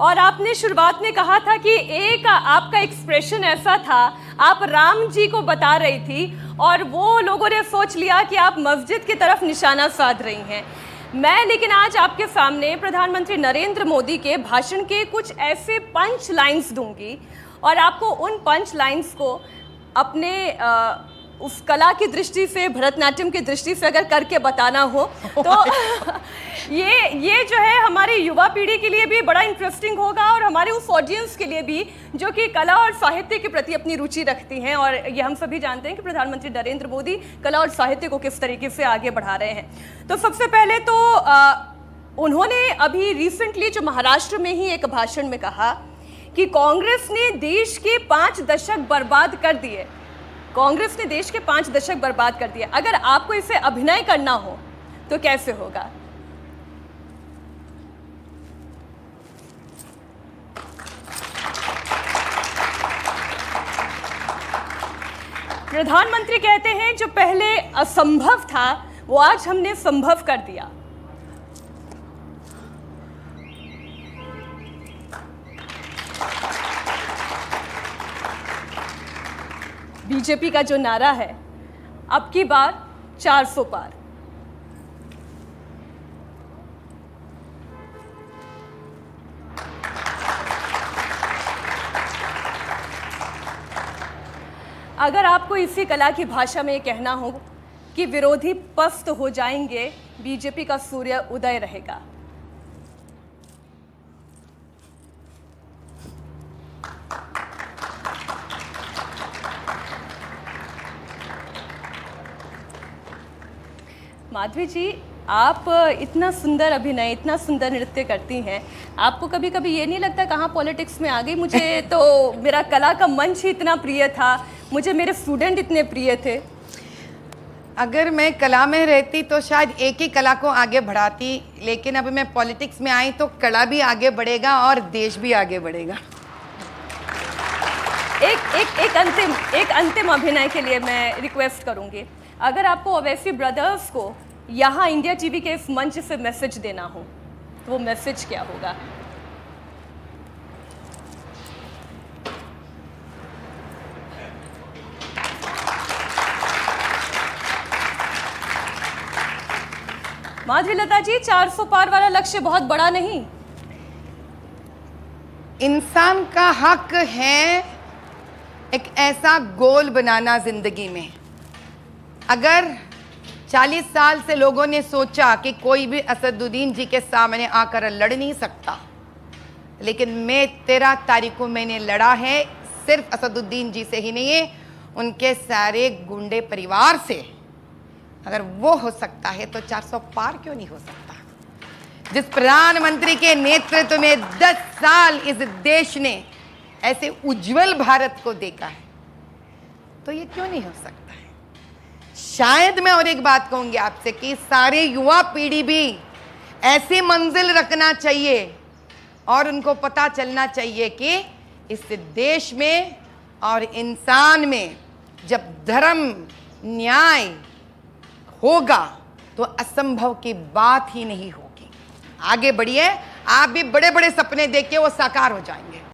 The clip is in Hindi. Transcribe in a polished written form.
और आपने शुरुआत में कहा था कि एक आपका एक्सप्रेशन ऐसा था, आप राम जी को बता रही थी और वो लोगों ने सोच लिया कि आप मस्जिद की तरफ निशाना साध रही हैं। मैं लेकिन आज आपके सामने प्रधानमंत्री नरेंद्र मोदी के भाषण के कुछ ऐसे पंच लाइन्स दूंगी और आपको उन पंच लाइन्स को अपने उस कला की दृष्टि से, भरतनाट्यम की दृष्टि से अगर करके बताना हो तो ये जो है हमारी युवा पीढ़ी के लिए भी बड़ा इंटरेस्टिंग होगा और हमारे उस ऑडियंस के लिए भी जो कि कला और साहित्य के प्रति अपनी रुचि रखती हैं। और ये हम सभी जानते हैं कि प्रधानमंत्री नरेंद्र मोदी कला और साहित्य को किस तरीके से आगे बढ़ा रहे हैं। तो सबसे पहले तो उन्होंने अभी रिसेंटली जो महाराष्ट्र में ही एक भाषण में कहा कि कांग्रेस ने देश के 5 दशक बर्बाद कर दिए। कांग्रेस ने देश के 5 दशक बर्बाद कर दिए। अगर आपको इसे अभिनय करना हो तो कैसे होगा? प्रधानमंत्री कहते हैं जो पहले असंभव था वो आज हमने संभव कर दिया। बीजेपी का जो नारा है, अब की बार 400 पार। अगर आपको इसी कला की भाषा में कहना हो कि विरोधी पस्त हो जाएंगे, बीजेपी का सूर्य उदय रहेगा। माधवी जी, आप इतना सुंदर अभिनय, इतना सुंदर नृत्य करती हैं, आपको कभी कभी ये नहीं लगता कहाँ पॉलिटिक्स में आ गई? मुझे तो मेरा कला का मंच ही इतना प्रिय था, मुझे मेरे स्टूडेंट इतने प्रिय थे। अगर मैं कला में रहती तो शायद एक ही कला को आगे बढ़ाती, लेकिन अभी मैं पॉलिटिक्स में आई तो कला भी आगे बढ़ेगा और देश भी आगे बढ़ेगा। एक अंतिम अभिनय के लिए मैं रिक्वेस्ट करूंगी, अगर आपको ओवैसी ब्रदर्स को यहाँ इंडिया टीवी के इस मंच से मैसेज देना हो तो वो मैसेज क्या होगा? माधवी लता जी, 400 पार वाला लक्ष्य बहुत बड़ा नहीं। इंसान का हक है एक ऐसा गोल बनाना जिंदगी में। अगर 40 साल से लोगों ने सोचा कि कोई भी असदुद्दीन जी के सामने आकर लड़ नहीं सकता, लेकिन मैं 13 तारीख को मैंने लड़ा है, सिर्फ असदुद्दीन जी से ही नहीं है, उनके सारे गुंडे परिवार से। अगर वो हो सकता है तो 400 पार क्यों नहीं हो सकता? जिस प्रधानमंत्री के नेतृत्व में 10 साल इस देश ने ऐसे उज्जवल भारत को देखा है, तो ये क्यों नहीं हो सकता है? शायद मैं और एक बात कहूंगी आपसे कि सारे युवा पीढ़ी भी ऐसी मंजिल रखना चाहिए और उनको पता चलना चाहिए कि इस देश में और इंसान में जब धर्म न्याय होगा तो असंभव की बात ही नहीं होगी। आगे बढ़िए, आप भी बड़े बड़े सपने देख के वो साकार हो जाएंगे।